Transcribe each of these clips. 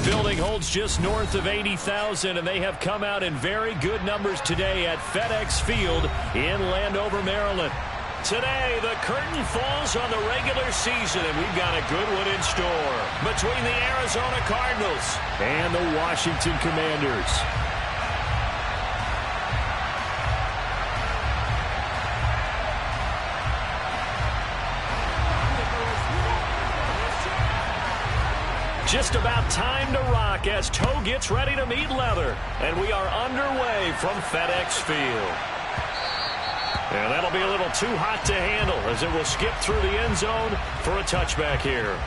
building holds just north of 80,000, and they have come out in very good numbers today at FedEx Field in Landover, Maryland. Today, the curtain falls on the regular season, and we've got a good one in store between the Arizona Cardinals and the Washington Commanders. Just about time to rock as toe gets ready to meet leather. And we are underway from FedEx Field. And that'll be a little too hot to handle as it will skip through the end zone for a touchback here.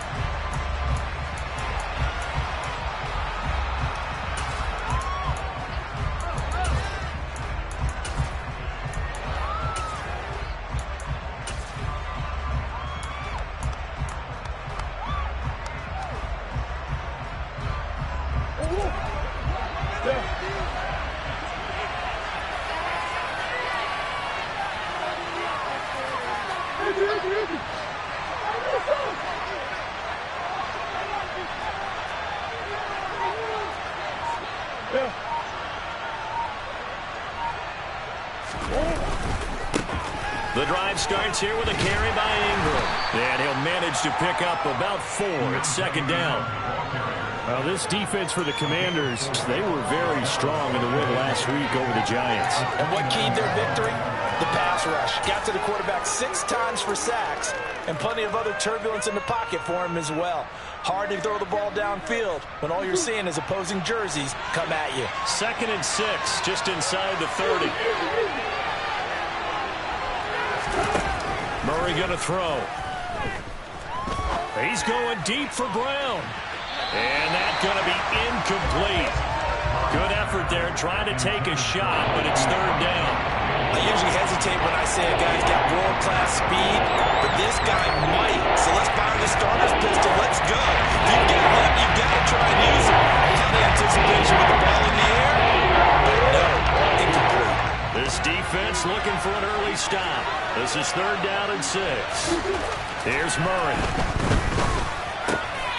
The drive starts here with a carry by Ingram. And he'll manage to pick up about 4 at second down. Well, this defense for the Commanders, they were very strong in the win last week over the Giants. And what keyed their victory? The pass rush. Got to the quarterback 6 times for sacks, and plenty of other turbulence in the pocket for him as well. Hard to throw the ball downfield when all you're seeing is opposing jerseys come at you. 2nd and 6, just inside the 30. Murray going to throw. He's going deep for Brown. And that's going to be incomplete. Good effort there trying to take a shot, but it's 3rd down. I usually hesitate when I say a guy's got world-class speed, but this guy might. So let's fire the starter's pistol. Let's go. If you got him, you got to try and use him. A lot of anticipation with the ball in the air, but no, incomplete. This defense looking for an early stop. This is 3rd down and 6. Here's Murray.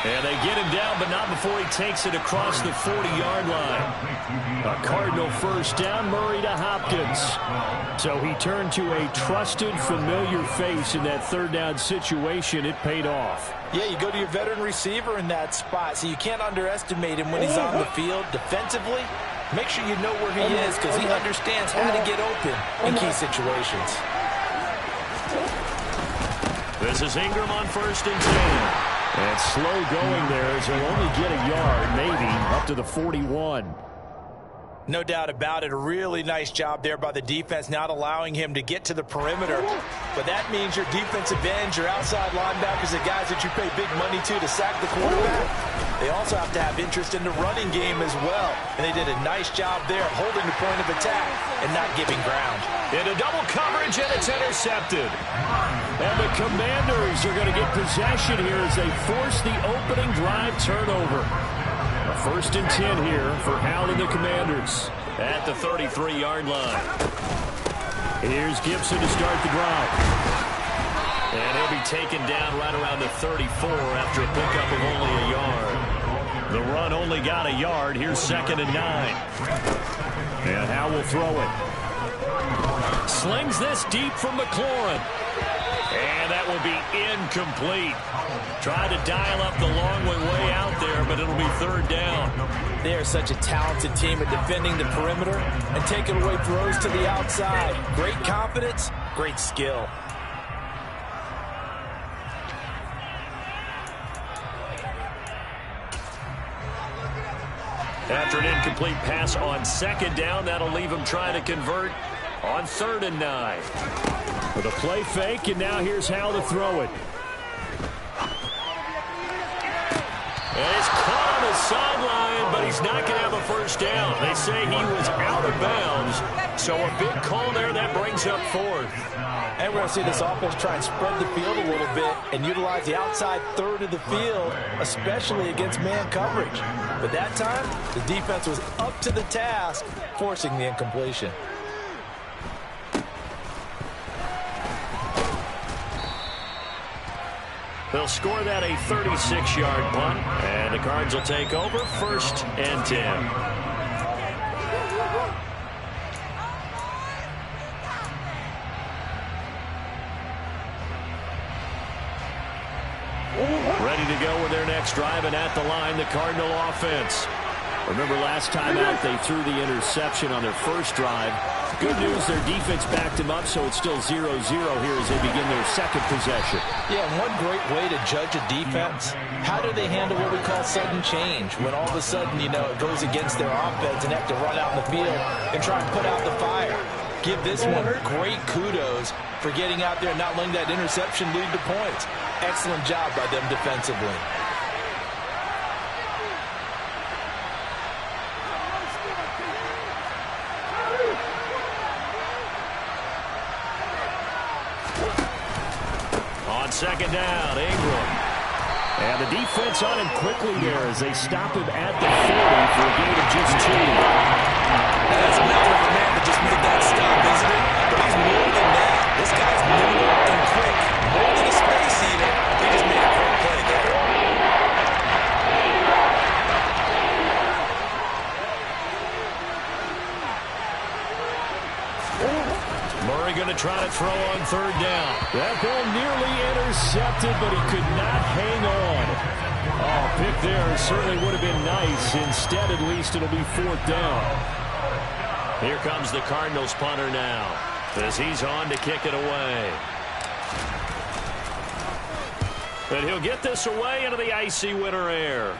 And they get him down, but not before he takes it across the 40-yard line. A Cardinal first down, Murray to Hopkins. So he turned to a trusted, familiar face in that 3rd down situation. It paid off. Yeah, you go to your veteran receiver in that spot, so you can't underestimate him when he's on the field. Defensively, make sure you know where he is because he understands how to get open in key situations. This is Ingram on 1st and 10. And slow going there as he'll only get a yard, maybe, up to the 41. No doubt about it. A really nice job there by the defense, not allowing him to get to the perimeter. But that means your defensive ends, your outside linebackers, the guys that you pay big money to sack the quarterback, they also have to have interest in the running game as well. And they did a nice job there holding the point of attack and not giving ground. Into double coverage, and it's intercepted. And the Commanders are going to get possession here as they force the opening drive turnover. A 1st and 10 here for Hal and the Commanders at the 33-yard line. Here's Gibson to start the drive. And he'll be taken down right around the 34 after a pickup of only a yard. The run only got a yard. Here's 2nd and 9. And Hal will throw it. Slings this deep from McLaurin. And that will be incomplete. Tried to dial up the long one way out there, but it'll be 3rd down. They are such a talented team at defending the perimeter and taking away throws to the outside. Great confidence, great skill. After an incomplete pass on 2nd down, that'll leave him trying to convert on 3rd and 9. With a play fake, and now here's Hal to throw it. And it's caught on the sideline, but he's not going to have a 1st down. They say he was out of bounds, so a big call there that brings up 4th. And we're going to see this offense try and spread the field a little bit and utilize the outside 3rd of the field, especially against man coverage. But that time, the defense was up to the task, forcing the incompletion. They'll score that a 36-yard punt, and the Cards will take over 1st and 10. Ready to go with their next drive, and at the line, the Cardinal offense. Remember last time out, they threw the interception on their first drive. Good news, their defense backed them up, so it's still 0-0 here as they begin their second possession. Yeah, one great way to judge a defense, how do they handle what we call sudden change? When all of a sudden, you know, it goes against their offense and have to run out in the field and try and put out the fire. Give this one great kudos for getting out there and not letting that interception lead to points. Excellent job by them defensively. On second down, Ingram. And the defense on him quickly there as they stop him at the 40 for a gain of just 2. That's another of a man that just made that stop, isn't it? But he's more than that. This guy's nimble and quick. More than a space eater. He just made a great play there. Murray going to try to throw on third down. That ball nearly intercepted, but he could not hang on. Oh, pick there certainly would have been nice. Instead, at least, it'll be 4th down. Here comes the Cardinals punter now as he's on to kick it away. But he'll get this away into the icy winter air.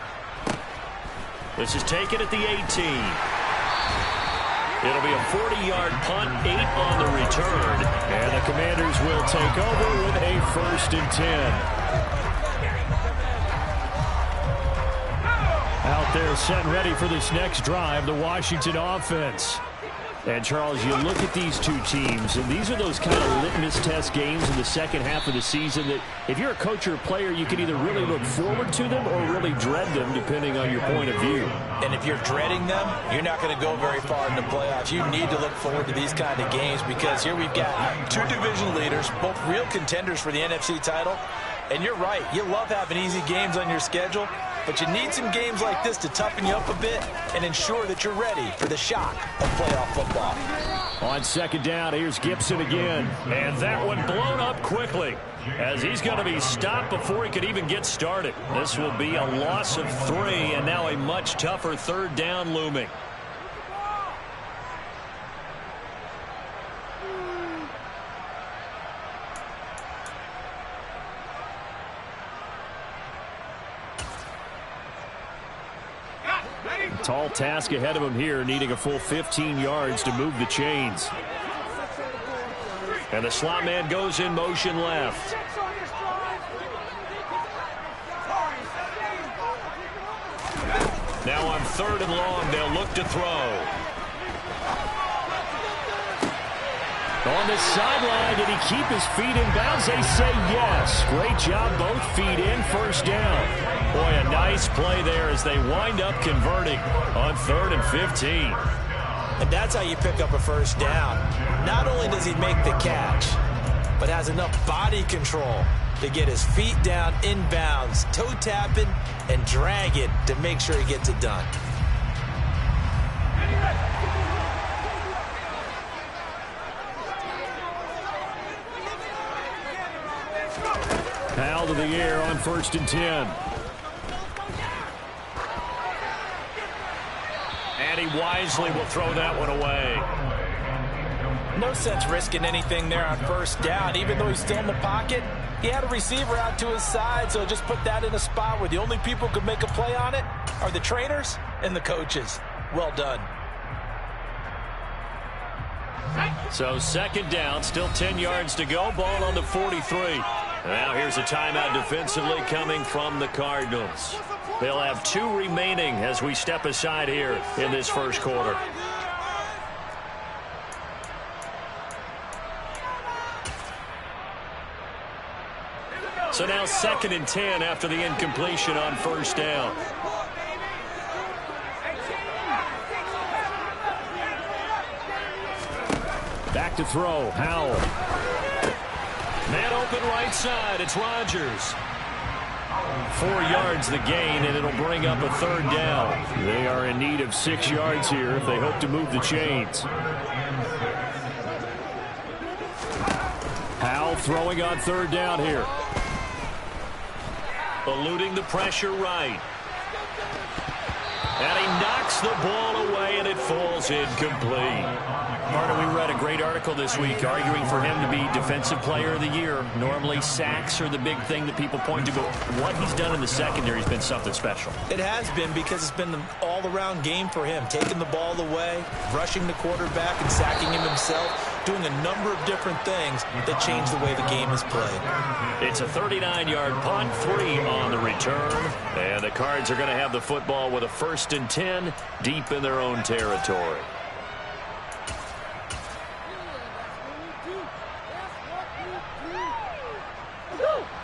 This is taken at the 18. It'll be a 40-yard punt, 8 on the return. And the Commanders will take over with a 1st and 10. Out there set and ready for this next drive, the Washington offense. And, Charles, you look at these two teams, and these are those kind of litmus test games in the second half of the season that if you're a coach or a player, you can either really look forward to them or really dread them, depending on your point of view. And if you're dreading them, you're not going to go very far in the playoffs. You need to look forward to these kind of games because here we've got two division leaders, both real contenders for the NFC title. And you're right, you love having easy games on your schedule, but you need some games like this to toughen you up a bit and ensure that you're ready for the shock of playoff football. On second down, here's Gibson again. And that one blown up quickly as he's going to be stopped before he could even get started. This will be a loss of 3 and now a much tougher 3rd down looming. Tall task ahead of him here, needing a full 15 yards to move the chains. And the slot man goes in motion left. Now on 3rd and long, they'll look to throw. On the sideline, did he keep his feet in bounds? They say yes. Great job, both feet in, 1st down. Boy, a nice play there as they wind up converting on 3rd and 15. And that's how you pick up a 1st down. Not only does he make the catch, but has enough body control to get his feet down in bounds, toe tapping and dragging to make sure he gets it done. Powell to the air on 1st and 10. And he wisely will throw that one away. No sense risking anything there on 1st down. Even though he's still in the pocket, he had a receiver out to his side, so just put that in a spot where the only people who could make a play on it are the trainers and the coaches. Well done. So 2nd down, still 10 yards to go. Ball on the 43. Now here's a timeout defensively coming from the Cardinals. They'll have 2 remaining as we step aside here in this 1st quarter. So now 2nd and 10 after the incompletion on 1st down. Back to throw, Howell. Man open right side, it's Rodgers. 4 yards the gain, and it'll bring up a 3rd down. They are in need of 6 yards here if they hope to move the chains. Howell throwing on 3rd down here. Eluding the pressure right. And he knocks the ball away, and it falls incomplete. Marta, we read a great article this week arguing for him to be Defensive Player of the Year. Normally, sacks are the big thing that people point to, but what he's done in the secondary has been something special. It has been, because it's been an all-around game for him. Taking the ball away, rushing the quarterback, and sacking him himself, doing a number of different things that change the way the game is played. It's a 39-yard punt, 3 on the return, and the Cards are going to have the football with a 1st and 10 deep in their own territory.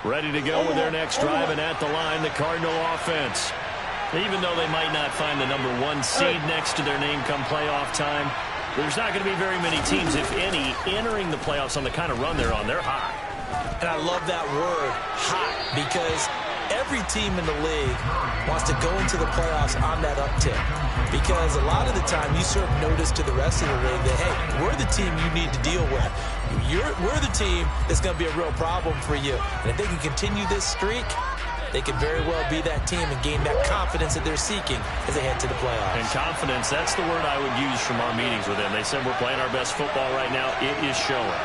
Ready to go with their next drive, and at the line, the Cardinal offense. Even though they might not find the number 1 seed next to their name come playoff time, there's not going to be very many teams, if any, entering the playoffs on the kind of run they're on. They're hot. And I love that word, hot, because every team in the league wants to go into the playoffs on that uptick. Because a lot of the time, you serve notice to the rest of the league that, hey, we're the team you need to deal with. We're the team that's going to be a real problem for you. And if they can continue this streak, they could very well be that team and gain that confidence that they're seeking as they head to the playoffs. And confidence, that's the word I would use from our meetings with them. They said we're playing our best football right now. It is showing.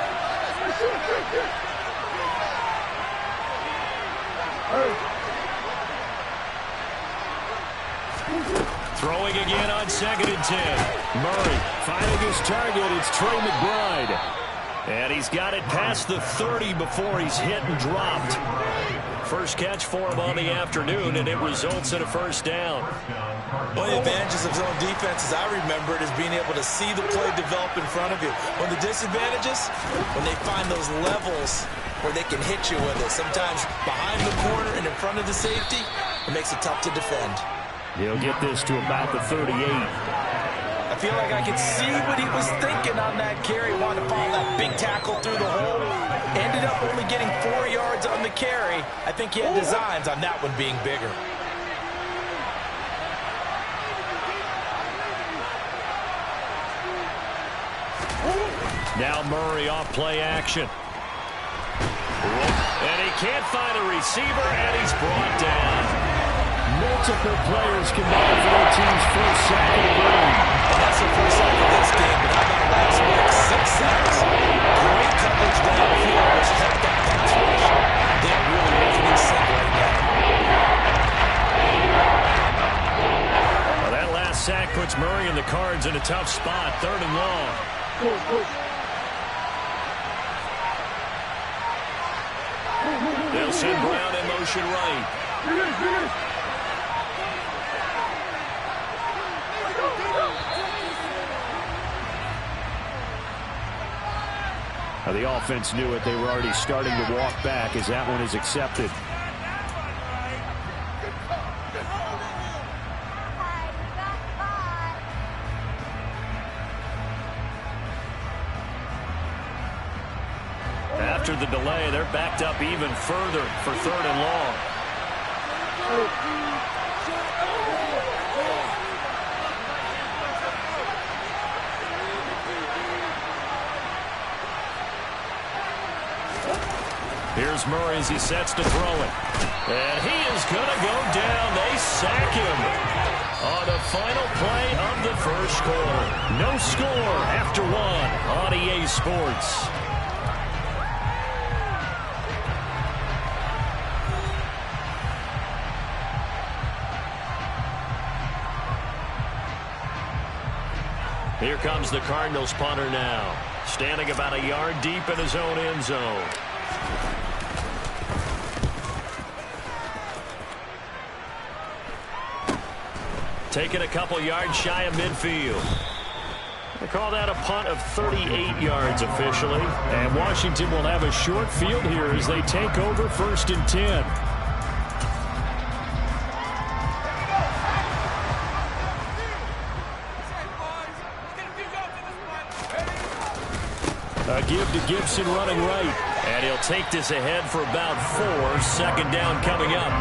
Throwing again on 2nd and 10. Murray finding his target. It's Trey McBride. And he's got it past the 30 before he's hit and dropped. First catch for him on the afternoon, and it results in a 1st down. One of the advantages of zone defense, as I remember it, is being able to see the play develop in front of you. One of the disadvantages, when they find those levels where they can hit you with it. Sometimes behind the corner and in front of the safety, it makes it tough to defend. He'll get this to about the 38. I feel like I could see what he was thinking on that carry. Wanted to follow that big tackle through the hole. Ended up only getting 4 yards on the carry. I think he had designs on that one being bigger. Now Murray off play action. And he can't find a receiver, and he's brought down. Multiple players combined for their team's first sack of the game. And that's the first sack of this game, but how about last week? 6 sacks. Great coverage downfield, which helped that pass rush. They're really making it sync right now. Well, that last sack puts Murray and the Cards in a tough spot, 3rd and long. They'll send Brown in motion right. The offense knew it. They were already starting to walk back as that one is accepted. After the delay, they're backed up even further for 3rd and long. Here's Murray as he sets to throw it. And he is going to go down. They sack him on the final play of the 1st quarter. No score after 1 on EA Sports. Here comes the Cardinals punter now, standing about a yard deep in his own end zone. Taking a couple yards shy of midfield. They call that a punt of 38 yards officially. And Washington will have a short field here as they take over 1st and 10. give to Gibson running right. And he'll take this ahead for about 4. Second down coming up.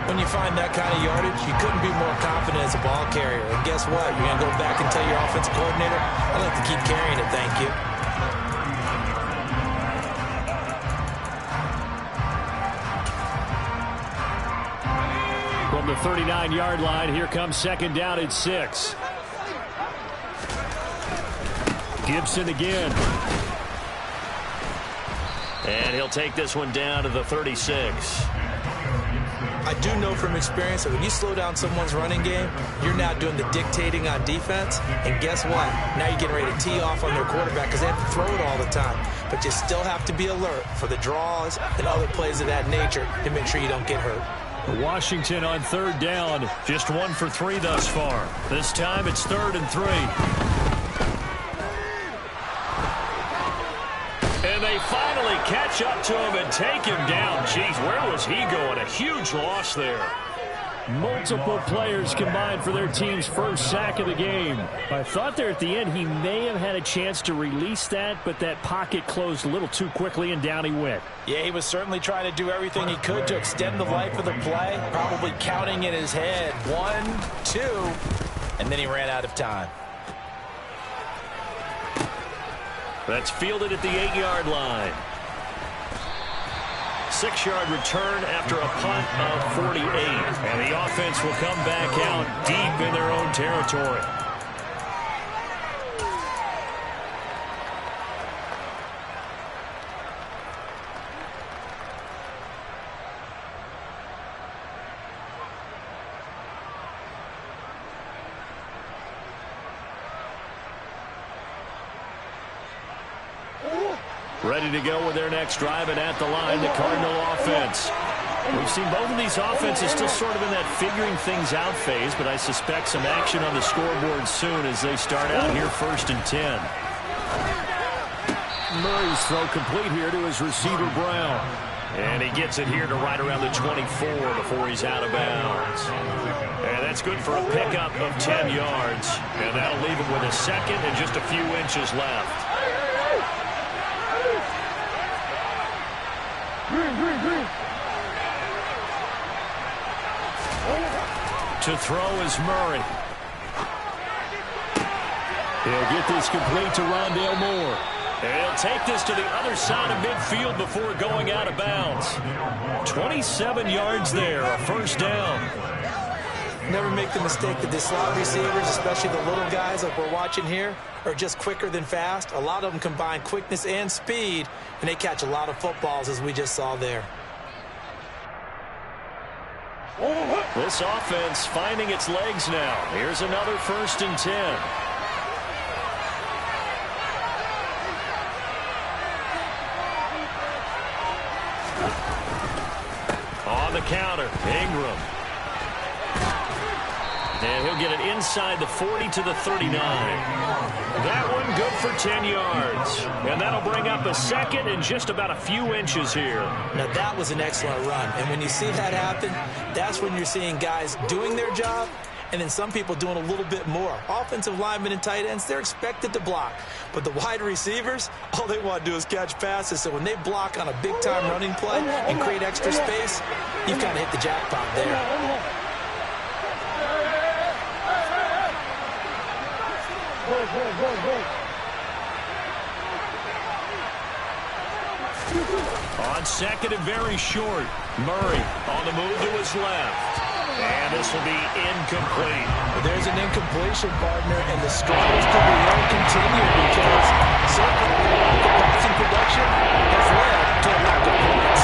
When you find that kind of yardage, you couldn't be more confident as a ball carrier. And guess what? You're going to go back and tell your offensive coordinator, I'd like to keep carrying it, thank you. From the 39-yard line, here comes second down at 6. Gibson again. And he'll take this one down to the 36. I do know from experience that when you slow down someone's running game, you're now doing the dictating on defense. And guess what? Now you're getting ready to tee off on their quarterback because they have to throw it all the time. But you still have to be alert for the draws and other plays of that nature to make sure you don't get hurt. Washington on third down. Just 1 for 3 thus far. This time it's 3rd and 3. And they finally catch up to him and take him down. Jeez, where was he going? A huge loss there. Multiple players combined for their team's first sack of the game. I thought there at the end he may have had a chance to release that, but that pocket closed a little too quickly and down he went. Yeah, he was certainly trying to do everything he could to extend the life of the play, probably counting in his head 1, 2, and then he ran out of time. That's fielded at the 8-yard line. 6-yard return after a punt of 48. And the offense will come back out deep in their own territory. Ready to go with their next drive, and at the line, the Cardinal offense. We've seen both of these offenses still sort of in that figuring things out phase, but I suspect some action on the scoreboard soon as they start out here 1st and 10. Murray's throw complete here to his receiver, Brown. And he gets it here to right around the 24 before he's out of bounds. And that's good for a pickup of 10 yards. And that'll leave him with a second and just a few inches left. To throw is Murray. He'll get this complete to Rondale Moore. And he'll take this to the other side of midfield before going out of bounds. 27 yards there, a first down. Never make the mistake that the slot receivers, especially the little guys like we're watching here, are just quicker than fast. A lot of them combine quickness and speed, and they catch a lot of footballs, as we just saw there. This offense finding its legs now. Here's another 1st and 10. On the counter, Ingram. And he'll get it inside the 40 to the 39. That one good for 10 yards. And that'll bring up a second and just about a few inches here. Now that was an excellent run. And when you see that happen, that's when you're seeing guys doing their job and then some people doing a little bit more. Offensive linemen and tight ends, they're expected to block. But the wide receivers, all they want to do is catch passes. So when they block on a big-time running play and create extra space, you've kind of hit the jackpot there. On second and very short, Murray on the move to his left. And this will be incomplete. But there's an incompletion, partner, and the struggles to the end continue because certainly the lack of passing production has led to a lack of points.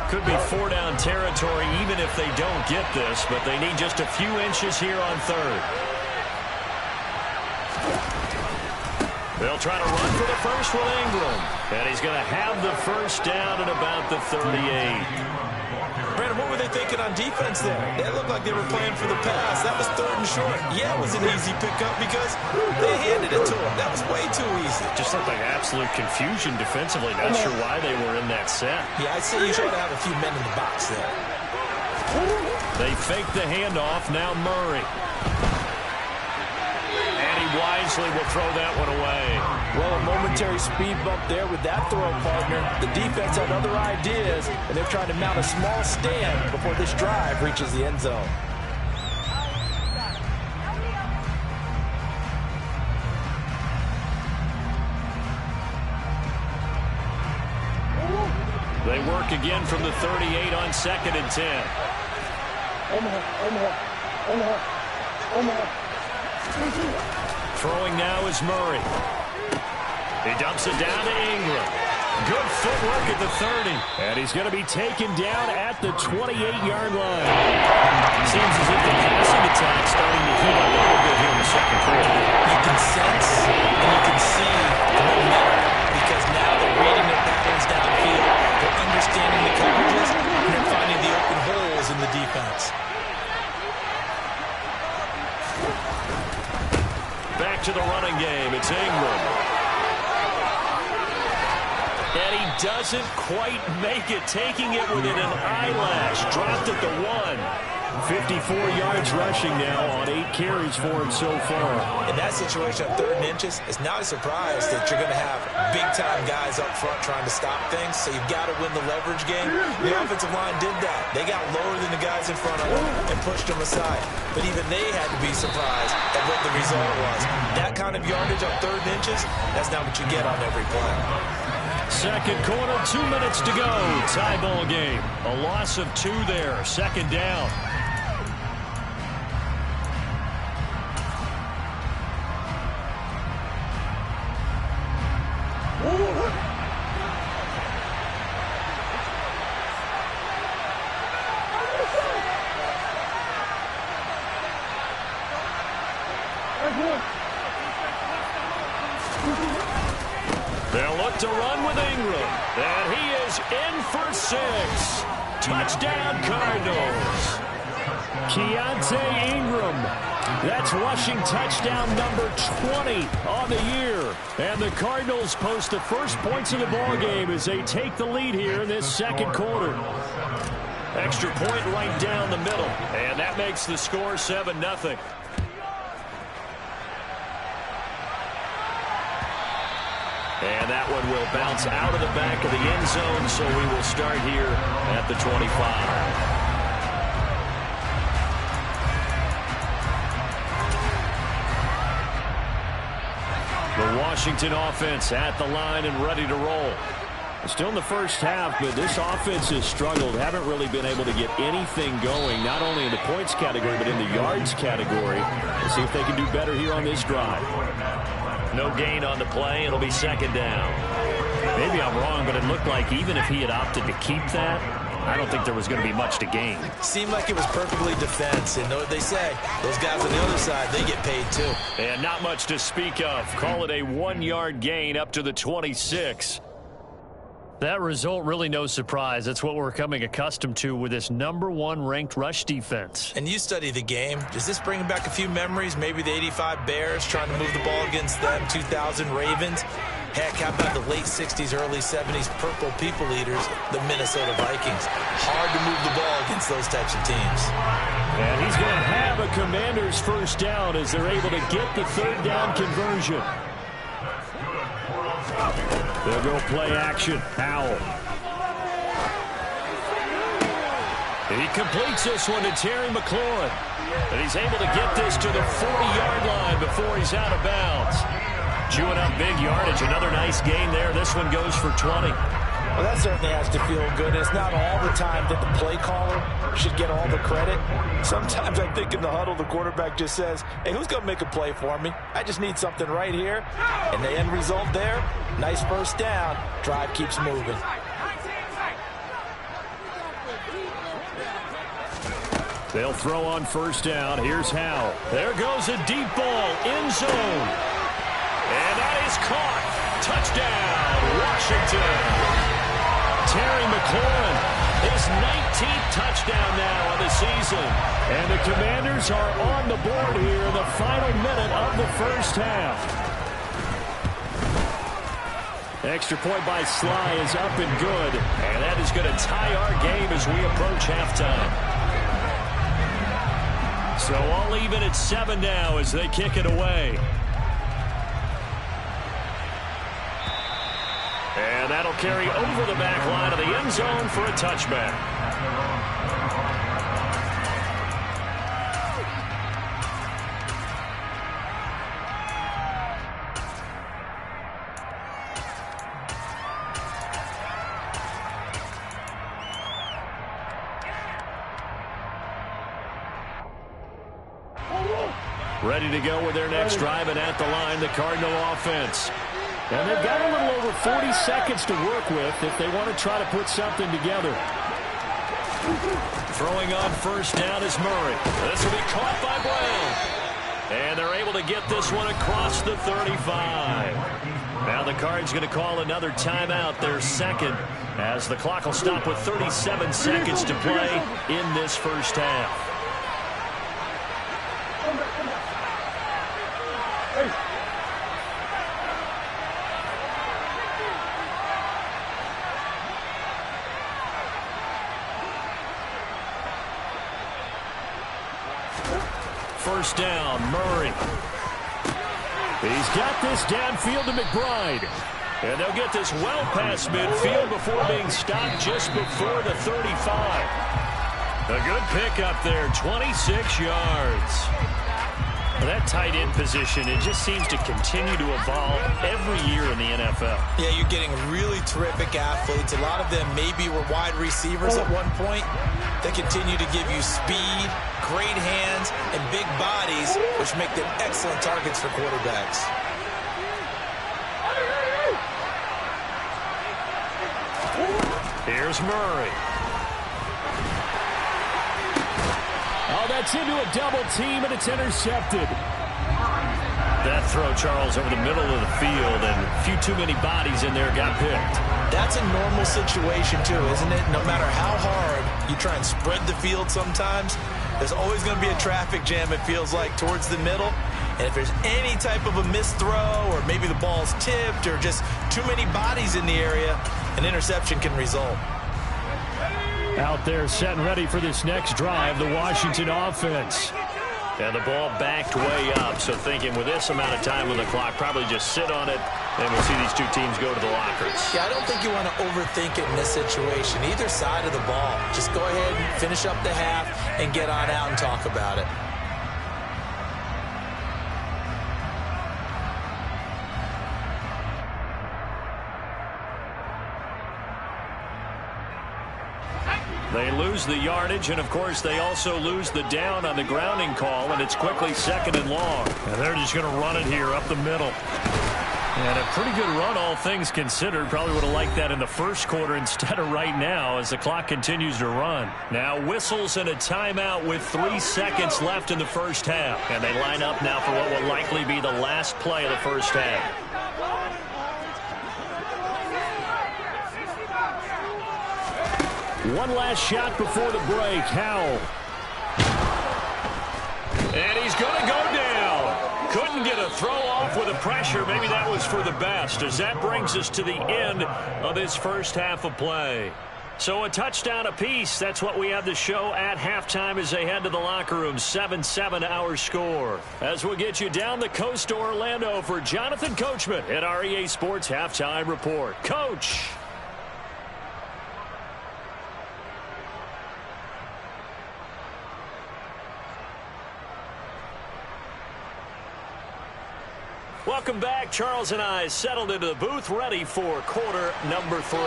Could be 4-down territory even if they don't get this, but they need just a few inches here on third. They'll try to run for the first with Ingram. And he's going to have the first down at about the 38. Brandon, what were they thinking on defense there? It looked like they were playing for the pass. That was 3rd and short. Yeah, it was an easy pickup because they handed it to them. That was way too easy. Just looked like absolute confusion defensively. Not sure why they were in that set. Yeah, I'd say you try to have a few men in the box there. They fake the handoff. Now Murray. And he wisely will throw that one away. Well, a momentary speed bump there with that throw, partner. The defense had other ideas, and they're trying to mount a small stand before this drive reaches the end zone. They work again from the 38 on 2nd and 10. Throwing now is Murray. He dumps it down to Ingram. Good footwork at the 30. And he's going to be taken down at the 28-yard line. Seems as if the passing attack starting to heat up a little bit here in the second quarter. You can sense and you can see the momentum because now they're reading their patterns downfield. They're understanding the coverages, and they're finding the open holes in the defense. Back to the running game. It's Ingram. And he doesn't quite make it, taking it within an eyelash. Dropped at the 1. 54 yards rushing now on 8 carries for him so far. In that situation on 3rd and inches, it's not a surprise that you're going to have big-time guys up front trying to stop things, so you've got to win the leverage game. The offensive line did that. They got lower than the guys in front of them and pushed them aside. But even they had to be surprised at what the result was. That kind of yardage on 3rd and inches, that's not what you get on every play. Second quarter, 2 minutes to go. Tie ball game. A loss of 2 there. 2nd down. They'll look to run with Ingram. And he is in for 6. Touchdown, Cardinals. Keontae Ingram. That's rushing touchdown number 20 on the year. And the Cardinals post the first points of the ballgame as they take the lead here in this second quarter. Extra point right down the middle. And that makes the score 7-0. And that one will bounce out of the back of the end zone, so we will start here at the 25. The Washington offense at the line and ready to roll. Still in the first half, but this offense has struggled. Haven't really been able to get anything going, not only in the points category, but in the yards category. Let's see if they can do better here on this drive. No gain on the play. It'll be 2nd down. Maybe I'm wrong, but it looked like even if he had opted to keep that, I don't think there was going to be much to gain. Seemed like it was perfectly defense. And know what they say, those guys on the other side, they get paid too. And not much to speak of. Call it a 1-yard gain up to the 26. That result, really no surprise. That's what we're coming accustomed to with this #1 ranked rush defense. And you study the game. Does this bring back a few memories? Maybe the 85 Bears trying to move the ball against them, 2000 Ravens. Heck, how about the late 60s, early 70s Purple People Eaters, the Minnesota Vikings? Hard to move the ball against those types of teams. And he's going to have a Commanders first down as they're able to get the 3rd down conversion. They'll go play action. Howell. He completes this one to Terry McLaurin. And he's able to get this to the 40-yard line before he's out of bounds. Chewing up big yardage. Another nice gain there. This one goes for 20. Well, that certainly has to feel good. It's not all the time that the play caller should get all the credit. Sometimes I think in the huddle, the quarterback just says, hey, who's going to make a play for me? I just need something right here. And the end result there, nice first down. Drive keeps moving. They'll throw on first down. Here's Howell. There goes a deep ball. End zone. And that is caught. Touchdown, Washington. Terry McLaurin His 19th touchdown now of the season. And the Commanders are on the board here in the final minute of the first half. Extra point by Sly is up and good. And that is going to tie our game as we approach halftime. So all even at 7 now as they kick it away. And that'll carry over the back line of the end zone for a touchback. Ready to go with their next drive, and at the line, the Cardinal offense. And they've got a little over 40 seconds to work with if they want to try to put something together. Throwing on first down is Murray. This will be caught by Brown. And they're able to get this one across the 35. Now the Cards going to call another timeout, their second, as the clock will stop with 37 seconds to play in this first half. First down, Murray. He's got this downfield to McBride. And they'll get this well past midfield before being stopped just before the 35. A good pickup there, 26 yards. That tight end position, it just seems to continue to evolve every year in the NFL. Yeah, you're getting really terrific athletes. A lot of them maybe were wide receivers at one point. They continue to give you speed, great hands, and big bodies, which make them excellent targets for quarterbacks. Here's Murray. Oh, that's into a double team, and it's intercepted. That throw, Charles, over the middle of the field, and a few too many bodies in there got picked. That's a normal situation, too, isn't it? No matter how hard you try and spread the field sometimes, there's always going to be a traffic jam, it feels like, towards the middle. And if there's any type of a missed throw, or maybe the ball's tipped, or just too many bodies in the area, an interception can result. Out there set and ready for this next drive, the Washington offense. And the ball backed way up, so thinking with this amount of time on the clock, probably just sit on it, and we'll see these two teams go to the lockers. Yeah, I don't think you want to overthink it in this situation. Either side of the ball. Just go ahead and finish up the half and get on out and talk about it. They lose the yardage, and, of course, they also lose the down on the grounding call, and it's quickly 2nd and long. And they're just going to run it here up the middle. And a pretty good run, all things considered. Probably would have liked that in the first quarter instead of right now as the clock continues to run. Now whistles and a timeout with 3 seconds left in the first half. And they line up now for what will likely be the last play of the first half. One last shot before the break. Howell. And he's going to go down. Couldn't get a throw off with the pressure. Maybe that was for the best, as that brings us to the end of this first half of play. So a touchdown apiece. That's what we have to show at halftime as they head to the locker room. 7-7 our score. As we'll get you down the coast to Orlando for Jonathan Coachman at our EA Sports Halftime Report. Coach. Welcome back. Charles and I settled into the booth, ready for quarter number 3.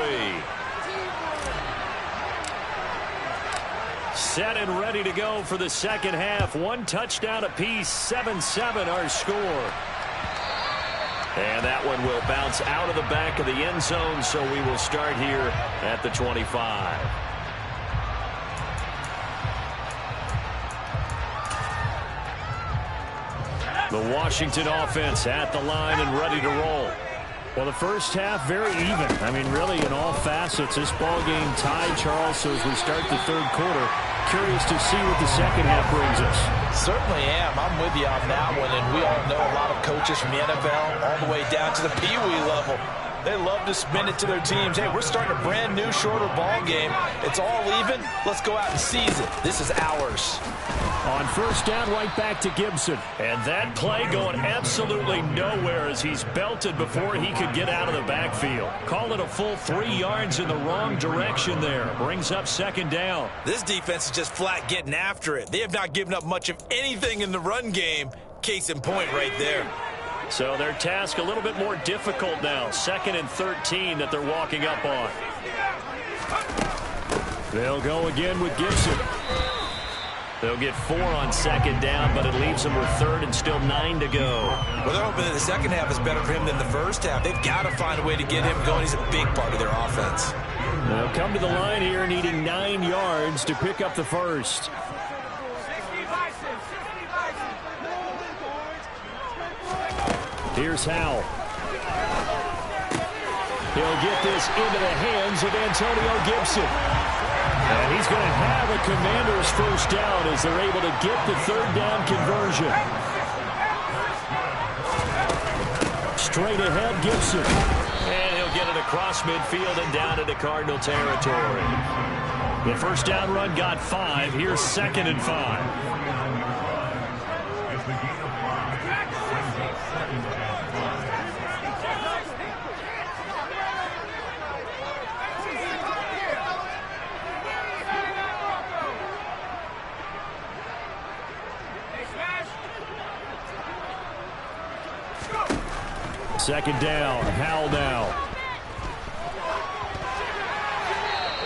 Set and ready to go for the second half. One touchdown apiece, 7-7 our score. And that one will bounce out of the back of the end zone, so we will start here at the 25. The Washington offense at the line and ready to roll. Well, the first half, very even. I mean, really, in all facets, this ball game tied, Charles. So as we start the third quarter, curious to see what the second half brings us. Certainly am. I'm with you on that one. And we all know a lot of coaches from the NFL all the way down to the Pee-wee level. They love to spin it to their teams. Hey, we're starting a brand new, shorter ball game. It's all even. Let's go out and seize it. This is ours. On first down, right back to Gibson. And that play going absolutely nowhere as he's belted before he could get out of the backfield. Call it a full 3 yards in the wrong direction there. Brings up second down. This defense is just flat getting after it. They have not given up much of anything in the run game. Case in point right there. So their task a little bit more difficult now. 2nd and 13 that they're walking up on. They'll go again with Gibson. They'll get 4 on second down, but it leaves them with 3rd and still 9 to go. Well, they're hoping that the second half is better for him than the first half. They've got to find a way to get him going. He's a big part of their offense. They'll come to the line here needing 9 yards to pick up the first. Here's Howell. He'll get this into the hands of Antonio Gibson. And he's going to have a Commanders first down as they're able to get the 3rd down conversion. Straight ahead, Gibson. And he'll get it across midfield and down into Cardinal territory. The first down run got 5. Here's 2nd and 5. Second down, Howell now.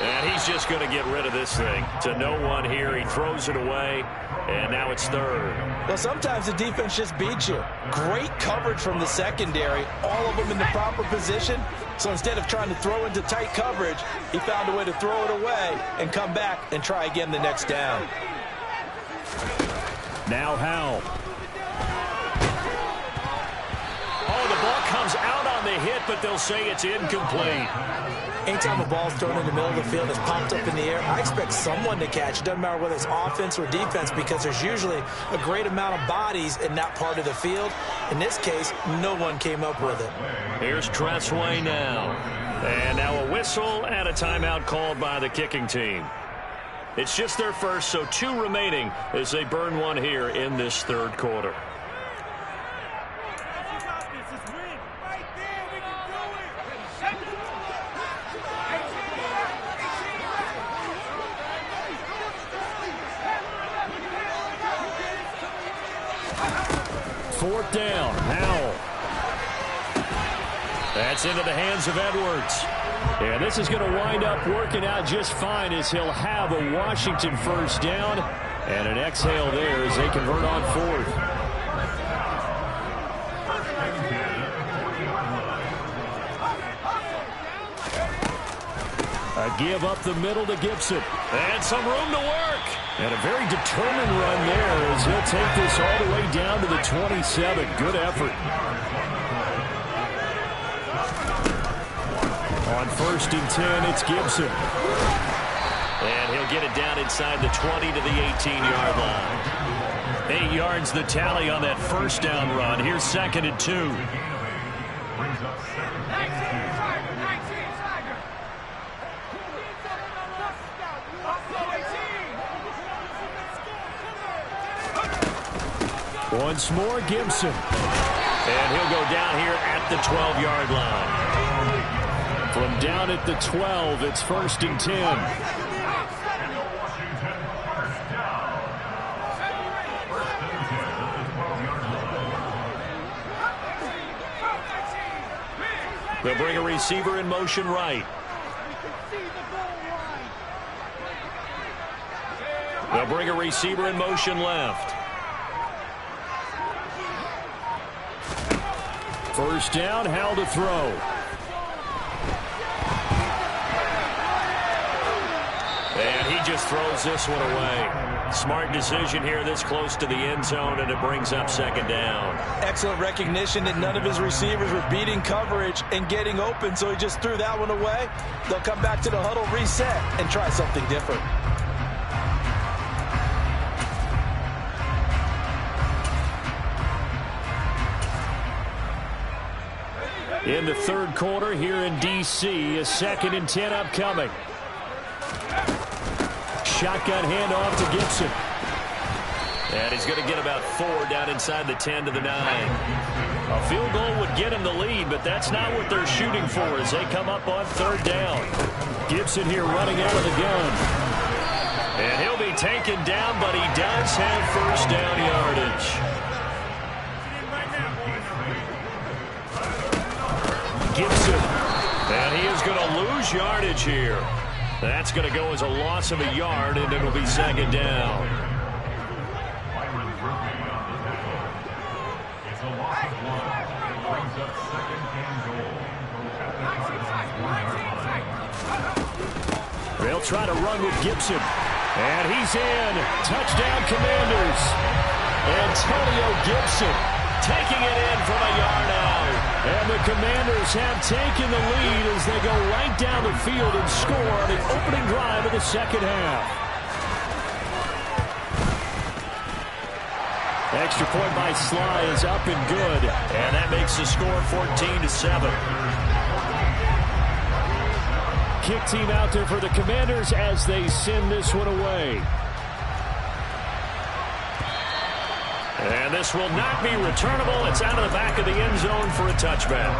And he's just going to get rid of this thing. To no one here. He throws it away, and now it's 3rd. Well, sometimes the defense just beats you. Great coverage from the secondary. All of them in the proper position. So instead of trying to throw into tight coverage, he found a way to throw it away and come back and try again the next down. Now Howell. Comes out on the hit, but they'll say it's incomplete. Anytime a ball's thrown in the middle of the field, it's popped up in the air, I expect someone to catch. It doesn't matter whether it's offense or defense, because there's usually a great amount of bodies in that part of the field. In this case, no one came up with it. Here's Tressway now. And now a whistle and a timeout called by the kicking team. It's just their first, so 2 remaining as they burn one here in this 3rd quarter. Fourth down, Howell. That's into the hands of Edwards. And this is going to wind up working out just fine as he'll have a Washington first down. And an exhale there as they convert on 4th. A give up the middle to Gibson. And some room to work. And a very determined run there as he'll take this all the way down to the 27. Good effort. On 1st and 10, it's Gibson. And he'll get it down inside the 20 to the 18-yard line. 8 yards the tally on that first down run. Here's 2nd and 2. Once more, Gibson. And he'll go down here at the 12-yard line. From down at the 12, it's 1st and 10. They'll bring a receiver in motion right. They'll bring a receiver in motion left. First down, Howell to throw. And he just throws this one away. Smart decision here this close to the end zone, and it brings up second down. Excellent recognition that none of his receivers were beating coverage and getting open, so he just threw that one away. They'll come back to the huddle, reset, and try something different. In the third quarter here in D.C., a 2nd and 10 upcoming. Shotgun handoff to Gibson. And he's going to get about 4 down inside the 10 to the 9. A field goal would get him the lead, but that's not what they're shooting for as they come up on 3rd down. Gibson here running out of the gun. And he'll be taken down, but he does have first down yardage. Gibson, and he is going to lose yardage here. That's going to go as a loss of a yard, and it'll be 2nd down. They'll try to run with Gibson, and he's in. Touchdown, Commanders. Antonio Gibson taking it in from a yard out. And the Commanders have taken the lead as they go right down the field and score on the opening drive of the second half. Extra point by Sly is up and good. And that makes the score 14-7. Kick team out there for the Commanders as they send this one away. And this will not be returnable. It's out of the back of the end zone for a touchback.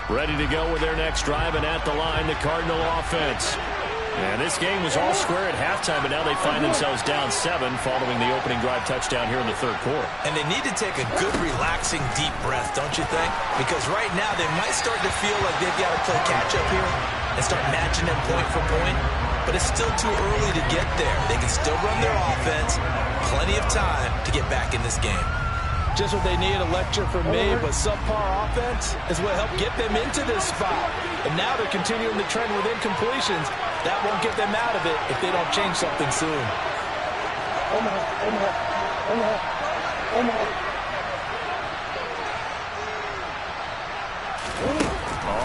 Ready to go with their next drive, and at the line, the Cardinal offense. And this game was all square at halftime, but now they find themselves down 7 following the opening drive touchdown here in the third quarter. And they need to take a good, relaxing, deep breath, don't you think? Because right now they might start to feel like they've got to play catch-up here and start matching them point for point. But it's still too early to get there. They can still run their offense. Plenty of time to get back in this game. Just what they need, a lecture from me, but subpar offense is what helped get them into this spot. And now they're continuing the trend with incompletions. That won't get them out of it if they don't change something soon.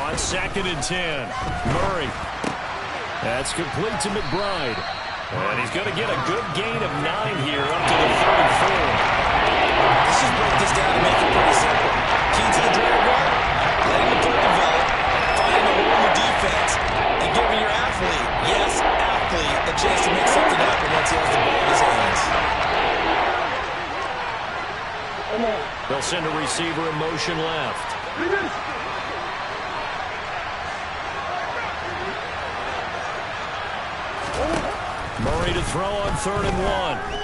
On 2nd and 10, Murray. That's complete to McBride. And he's going to get a good gain of 9 here up to the 34. Let's just break this down and make it pretty simple. Key to the drag run, letting the play develop, finding a hole in the defense, and giving your athlete, yes, athlete, a chance to make something happen once he has the ball in his hands. They'll send a receiver in motion left. Murray to throw on 3rd and 1.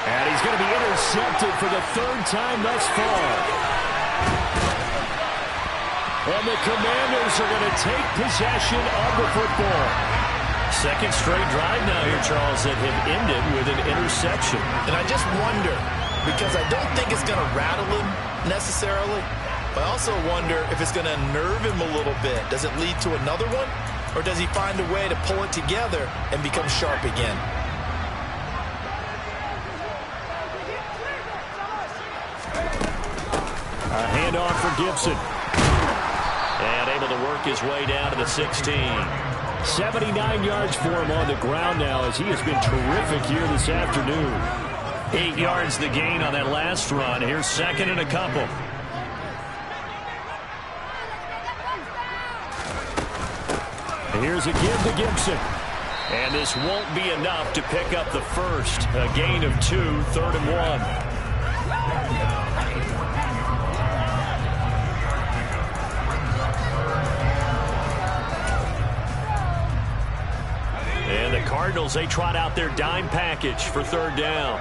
And he's going to be intercepted for the 3rd time thus far. And the Commanders are going to take possession of the football. 2nd straight drive now here, Charles, that have ended with an interception. And I just wonder, because I don't think it's going to rattle him necessarily, but I also wonder if it's going to nerve him a little bit. Does it lead to another one? Or does he find a way to pull it together and become sharp again? A handoff for Gibson. And able to work his way down to the 16. 79 yards for him on the ground now as he has been terrific here this afternoon. 8 yards the gain on that last run. Here's 2nd and a couple. Here's a give to Gibson. And this won't be enough to pick up the first. A gain of 2, 3rd and 1. And the Cardinals, they trot out their dime package for 3rd down.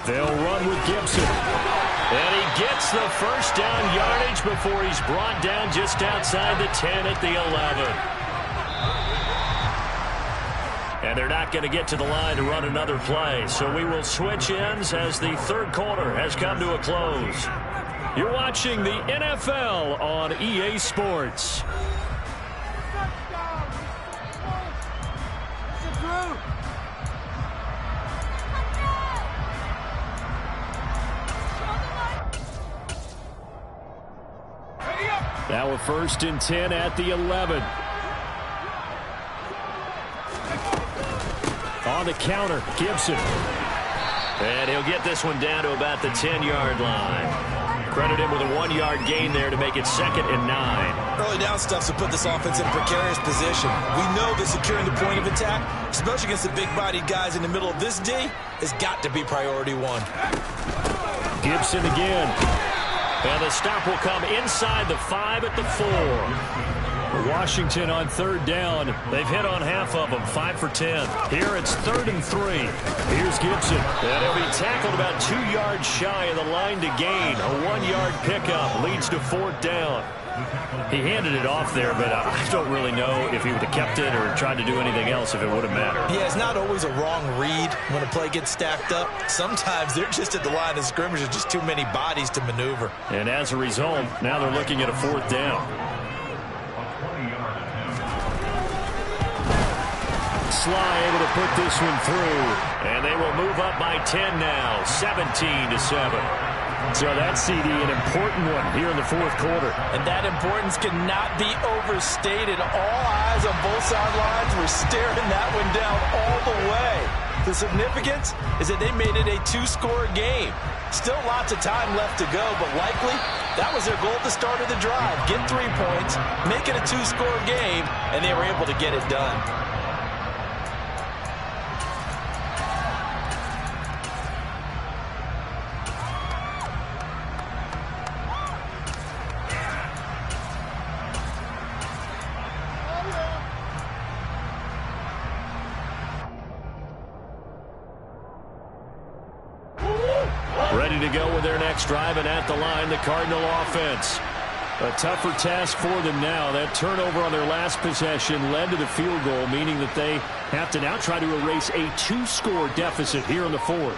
They'll run with Gibson. And he gets the first down yardage before he's brought down just outside the 10 at the 11. And they're not going to get to the line to run another play. So we will switch ends as the third quarter has come to a close. You're watching the NFL on EA Sports. Now a 1st and 10 at the 11. On the counter, Gibson. And he'll get this one down to about the 10-yard line. Credit him with a 1-yard gain there to make it 2nd and 9. Early down stuff to put this offense in a precarious position. We know that securing the point of attack, especially against the big-bodied guys in the middle of this D, has got to be priority 1. Gibson again. And the stop will come inside the 5 at the 4. Washington on 3rd down. They've hit on half of them, 5 for 10. Here it's 3rd and 3. Here's Gibson. And he'll be tackled about 2 yards shy of the line to gain. A 1-yard pickup leads to 4th down. He handed it off there, but I don't really know if he would have kept it or tried to do anything else if it would have mattered. Yeah, it's not always a wrong read when a play gets stacked up. Sometimes they're just at the line of scrimmage. There's just too many bodies to maneuver. And as a result, now they're looking at a 4th down. Sly able to put this one through. And they will move up by 10 now, 17-7. So that CD, an important one here in the 4th quarter. And that importance cannot be overstated. All eyes on both sidelines were staring that one down all the way. The significance is that they made it a 2-score game. Still lots of time left to go, but likely that was their goal at the start of the drive. Get 3 points, make it a 2-score game, and they were able to get it done. Ready to go with their next drive, and at the line, the Cardinal offense. A tougher task for them now. That turnover on their last possession led to the field goal, meaning that they have to now try to erase a 2-score deficit here in the 4th.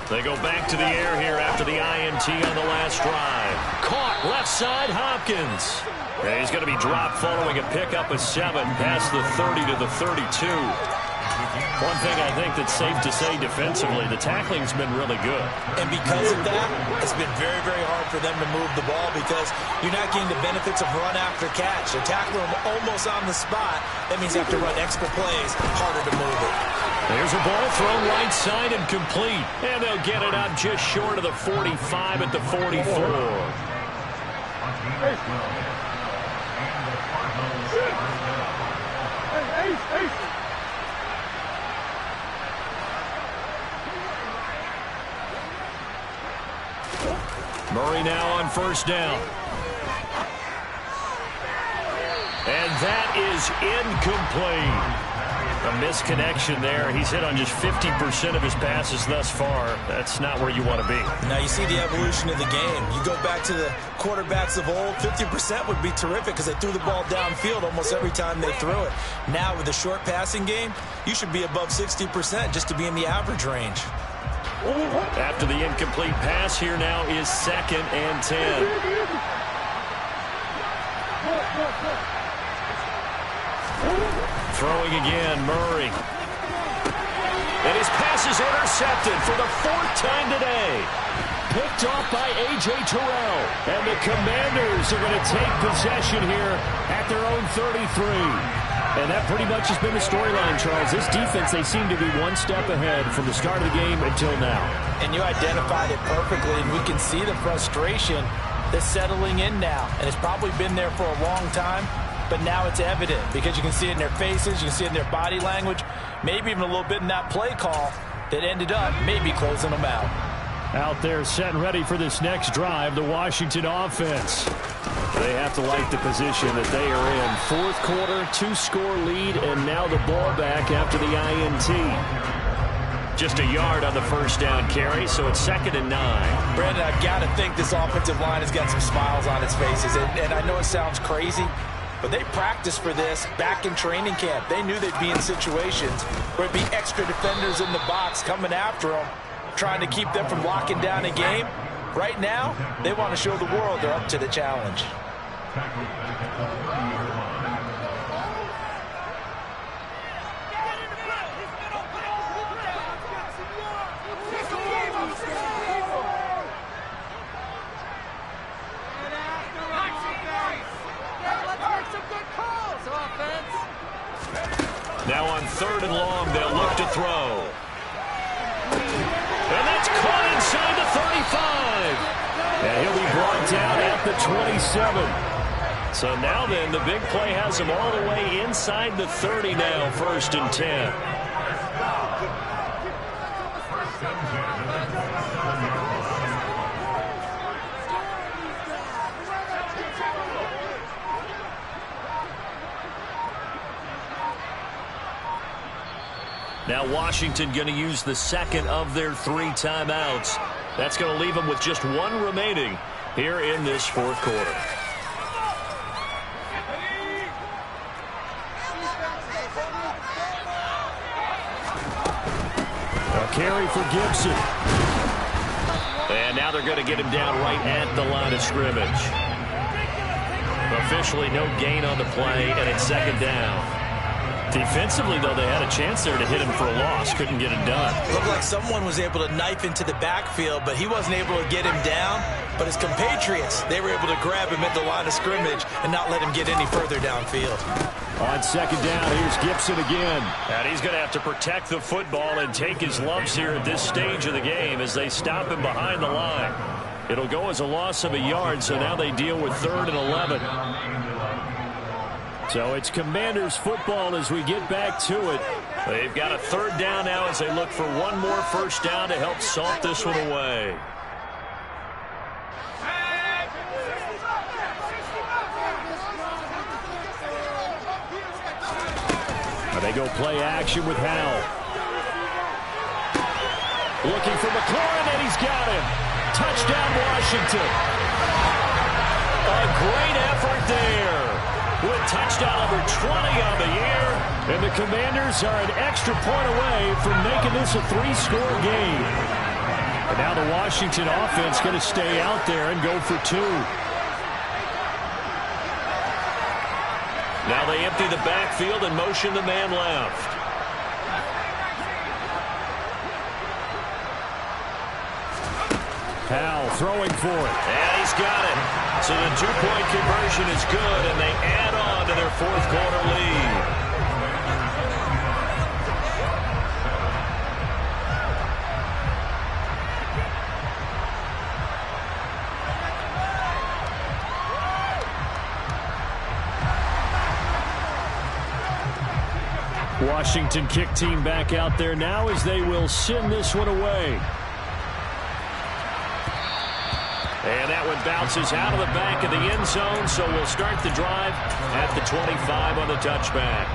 They go back to the air here after the INT on the last drive. Caught left side, Hopkins. And he's going to be dropped following a pickup of 7 past the 30 to the 32. One thing I think that's safe to say defensively, the tackling's been really good. And because of that, it's been very, very hard for them to move the ball because you're not getting the benefits of run after catch. They're tackling them almost on the spot. That means you have to run extra plays, harder to move it. There's a ball thrown right side and complete. And they'll get it up just short of the 45 at the 44. Murray now on 1st down. And that is incomplete. A misconnection there. He's hit on just 50% of his passes thus far. That's not where you want to be. Now you see the evolution of the game. You go back to the quarterbacks of old, 50% would be terrific because they threw the ball downfield almost every time they threw it. Now with the short passing game, you should be above 60% just to be in the average range. After the incomplete pass, here now is 2nd and 10. Throwing again, Murray. And his pass is intercepted for the 4th time today. Picked off by A.J. Terrell. And the Commanders are going to take possession here at their own 33. And that pretty much has been the storyline, Charles. This defense, they seem to be one step ahead from the start of the game until now. And you identified it perfectly, and we can see the frustration that's settling in now. And it's probably been there for a long time, but now it's evident because you can see it in their faces, you can see it in their body language, maybe even a little bit in that play call that ended up maybe closing them out. Out there set and ready for this next drive, the Washington offense. They have to like the position that they are in. 4th quarter, 2-score lead, and now the ball back after the INT. Just a yard on the first down carry, so it's 2nd and 9. Brandon, I've got to think this offensive line has got some smiles on its faces. And I know it sounds crazy, but they practiced for this back in training camp. They knew they'd be in situations where it'd be extra defenders in the box coming after them, trying to keep them from locking down a game. Right now, they want to show the world they're up to the challenge. Now on 3rd and long, they'll look to throw. And that's caught inside the 35. And he'll be brought down at the 27. So now then, the big play has him all the way inside the 30 now, 1st and 10. Now Washington going to use the 2nd of their 3 timeouts. That's going to leave them with just 1 remaining here in this 4th quarter. A carry for Gibson. And now they're going to get him down right at the line of scrimmage. Officially no gain on the play, and it's 2nd down. Defensively, though, they had a chance there to hit him for a loss. Couldn't get it done. Looked like someone was able to knife into the backfield, but he wasn't able to get him down. But his compatriots, they were able to grab him at the line of scrimmage and not let him get any further downfield. On 2nd down, here's Gibson again. And he's going to have to protect the football and take his lumps here at this stage of the game as they stop him behind the line. It'll go as a loss of a yard, so now they deal with 3rd and 11. So it's Commanders football as we get back to it. They've got a 3rd down now as they look for 1 more first down to help salt this one away. They go play action with Howell. Looking for McLaurin, and he's got him. Touchdown, Washington. A great effort there. With touchdown number 20 on the year. And the Commanders are an extra point away from making this a 3-score game. And now the Washington offense going to stay out there and go for 2. Now they empty the backfield and motion the man left. Howell throwing for it. And he's got it. So the 2-point conversion is good, and they add on to their 4th quarter lead. Washington kick team back out there now as they will send this one away. And that one bounces out of the back of the end zone, so we'll start the drive at the 25 on the touchback.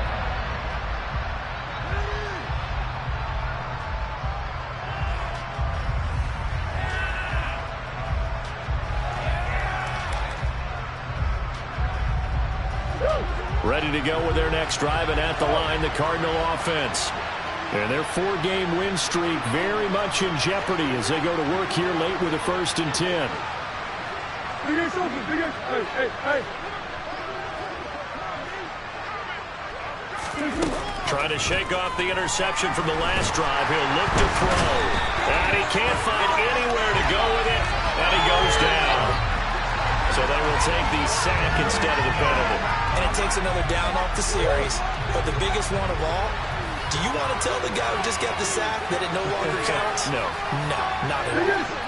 Ready to go with their next drive, and at the line, the Cardinal offense. And their 4-game win streak very much in jeopardy as they go to work here late with a 1st and 10. Trying to shake off the interception from the last drive. He'll look to throw. And he can't find anywhere to go with it, and he goes down. So they will take the sack instead of the penalty. And it takes another down off the series. But the biggest one of all, do you want to tell the guy who just got the sack that it no longer counts? No. No, not at all.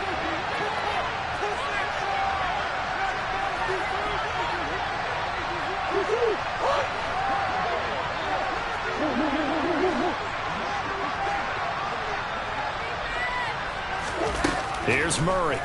Here's Murray.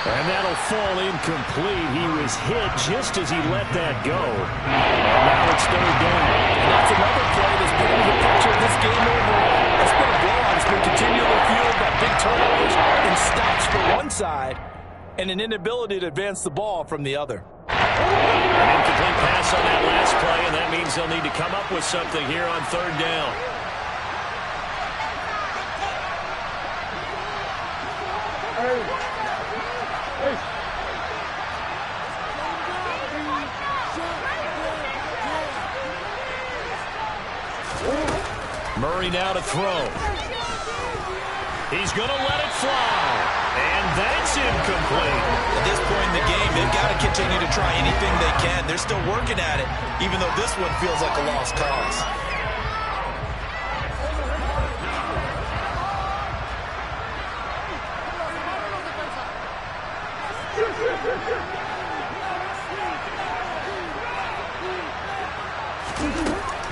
And that'll fall incomplete. He was hit just as he let that go. And now it's 3rd down. That's another play that's been in the picture this game overall, it's been a blowout. It's been continually fueled by big turnovers and stops for one side and an inability to advance the ball from the other. An incomplete pass on that last play, and that means they'll need to come up with something here on third down. Murray now to throw. He's going to let it fly. And that's incomplete. At this point in the game, they've got to continue to try anything they can. They're still working at it, even though this one feels like a lost cause.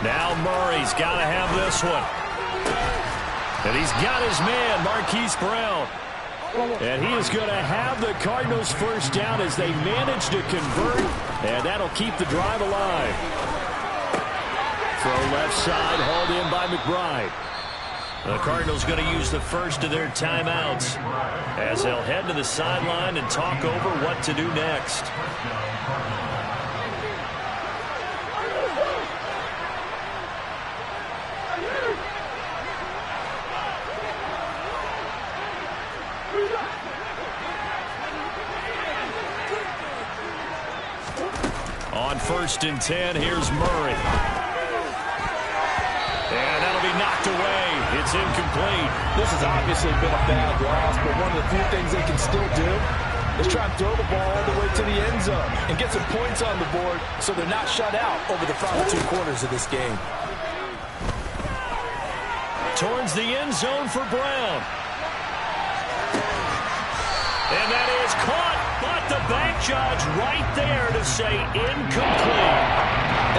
Now Murray's got to have this one. And he's got his man, Marquise Brown. And he is going to have the Cardinals first down as they manage to convert. And that'll keep the drive alive. Throw left side, hauled in by McBride. The Cardinals going to use the first of their timeouts as they'll head to the sideline and talk over what to do next. On 1st and 10, here's Murray. And that'll be knocked away. It's incomplete. This has obviously been a bad loss, but one of the few things they can still do is try and throw the ball all the way to the end zone and get some points on the board so they're not shut out over the final 2 quarters of this game. Towards the end zone for Brown. And that is caught, but the bank judge right there to say incomplete.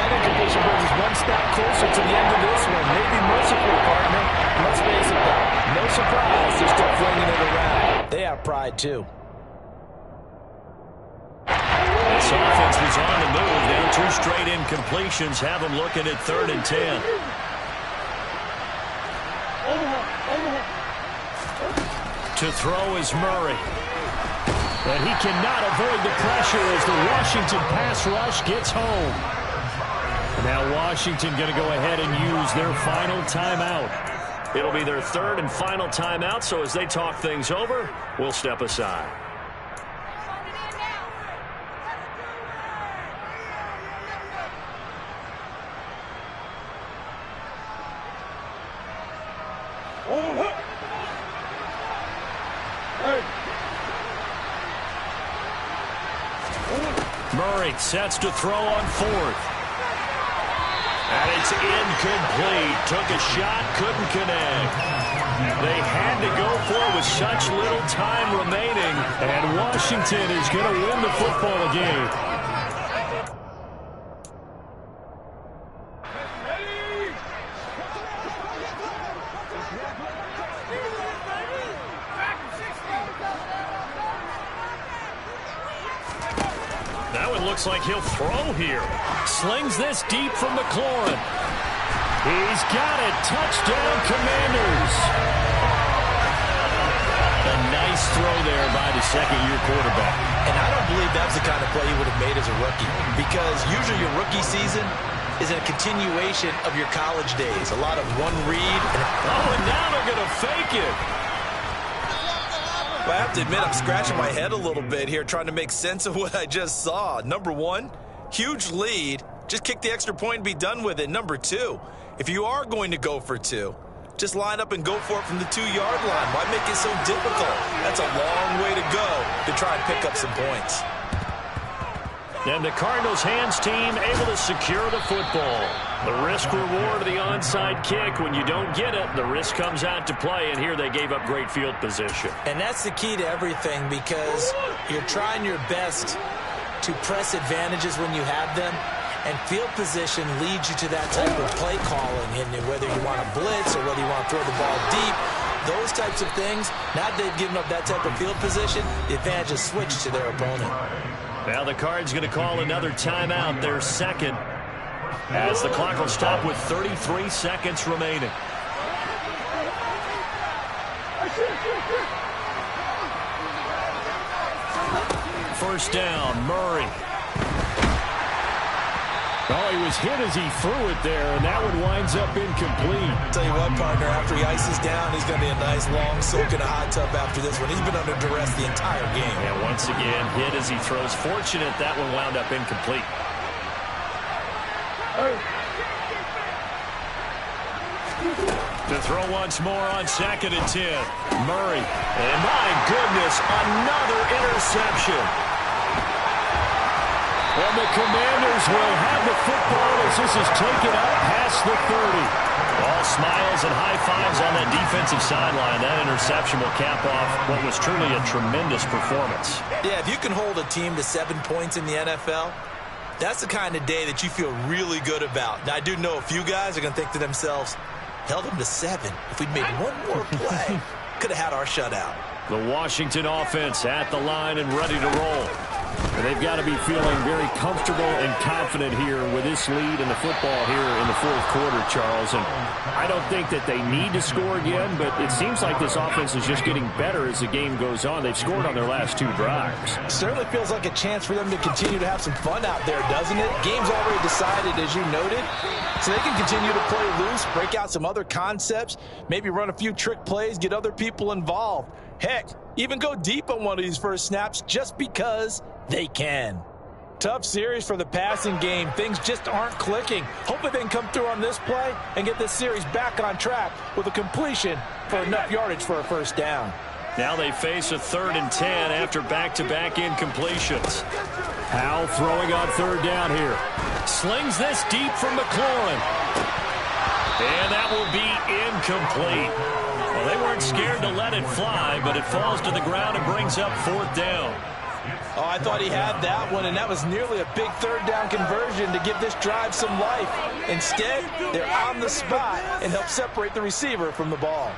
That incompletion brings us one step closer to the end of this one. Maybe merciful, partner. Let's face it, though. No surprise, they're still flinging it around. They have pride, too. This offense was on the move. Now 2 straight incompletions have them looking at 3rd and 10. To throw is Murray. But he cannot avoid the pressure as the Washington pass rush gets home. Now Washington going to go ahead and use their final timeout. It'll be their 3rd and final timeout, so as they talk things over, we'll step aside. Murray sets to throw on 4th. And it's incomplete. Took a shot, couldn't connect. They had to go for it with such little time remaining. And Washington is going to win the football game. Looks like he'll throw here. Slings this deep from McLaurin. He's got it. Touchdown, Commanders. A nice throw there by the 2nd-year quarterback. And I don't believe that's the kind of play he would have made as a rookie, because usually your rookie season is a continuation of your college days. A lot of one read. And now they're going to fake it. I have to admit, I'm scratching my head a little bit here trying to make sense of what I just saw. Number 1, huge lead. Just kick the extra point and be done with it. Number 2, if you are going to go for 2, just line up and go for it from the 2-yard line. Why make it so difficult? That's a long way to go to try and pick up some points. And the Cardinals' hands team able to secure the football. The risk-reward of the onside kick. When you don't get it, the risk comes out to play, and here they gave up great field position. And that's the key to everything, because you're trying your best to press advantages when you have them, and field position leads you to that type of play calling. And whether you want to blitz or whether you want to throw the ball deep, those types of things, now they've given up that type of field position, the advantage is switched to their opponent. Now the Cards going to call another timeout, their 2nd. as the clock will stop with 33 seconds remaining. First down, Murray. Oh, he was hit as he threw it there, and that one winds up incomplete. I'll tell you what, partner, after he ices down, he's going to be a nice long soak in a hot tub after this one. He's been under duress the entire game. And once again, hit as he throws. Fortunate that one wound up incomplete. To throw once more on 2nd and 10. Murray. And my goodness, another interception. And the Commanders will have the football as this is taken up past the 30. All smiles and high fives on that defensive sideline. That interception will cap off what was truly a tremendous performance. Yeah, if you can hold a team to 7 points in the NFL, that's the kind of day that you feel really good about. Now, I do know a few guys are going to think to themselves, held them to 7. If we'd made one more play, could have had our shutout. The Washington offense at the line and ready to roll. And they've got to be feeling very comfortable and confident here with this lead in the football here in the 4th quarter, Charles. And I don't think that they need to score again, but it seems like this offense is just getting better as the game goes on. They've scored on their last 2 drives. Certainly feels like a chance for them to continue to have some fun out there, doesn't it? Game's already decided, as you noted, so they can continue to play loose, break out some other concepts, maybe run a few trick plays, get other people involved. Heck, even go deep on one of these first snaps just because they can. Tough series for the passing game. Things just aren't clicking. Hopefully they can come through on this play and get this series back on track with a completion for enough yardage for a first down. Now they face a 3rd and 10 after back-to-back incompletions. Howell throwing on 3rd down here. Slings this deep from McLaurin. And that will be incomplete. Well, they weren't scared to let it fly, but it falls to the ground and brings up 4th down. Oh, I thought he had that one, and that was nearly a big 3rd down conversion to give this drive some life. Instead, they're on the spot and help separate the receiver from the ball.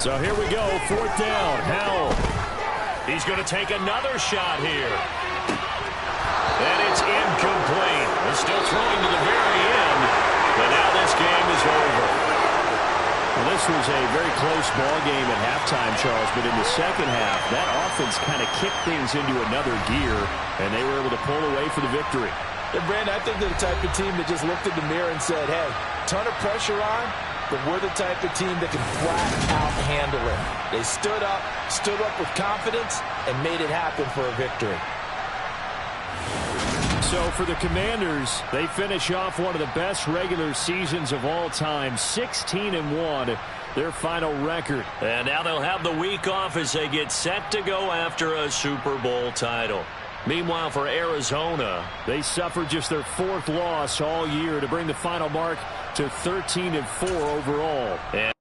So here we go, 4th down, Howell. He's going to take another shot here. And it's incomplete. They're still throwing to the very end, but now this game is over. Well, this was a very close ball game at halftime, Charles, but in the second half, that offense kind of kicked things into another gear, and they were able to pull away for the victory. And Brandon, I think they're the type of team that just looked in the mirror and said, hey, ton of pressure on, but we're the type of team that can flat out handle it. They stood up with confidence, and made it happen for a victory. So for the Commanders, they finish off one of the best regular seasons of all time, 16-1, their final record. And now they'll have the week off as they get set to go after a Super Bowl title. Meanwhile, for Arizona, they suffered just their 4th loss all year to bring the final mark to 13-4 overall. And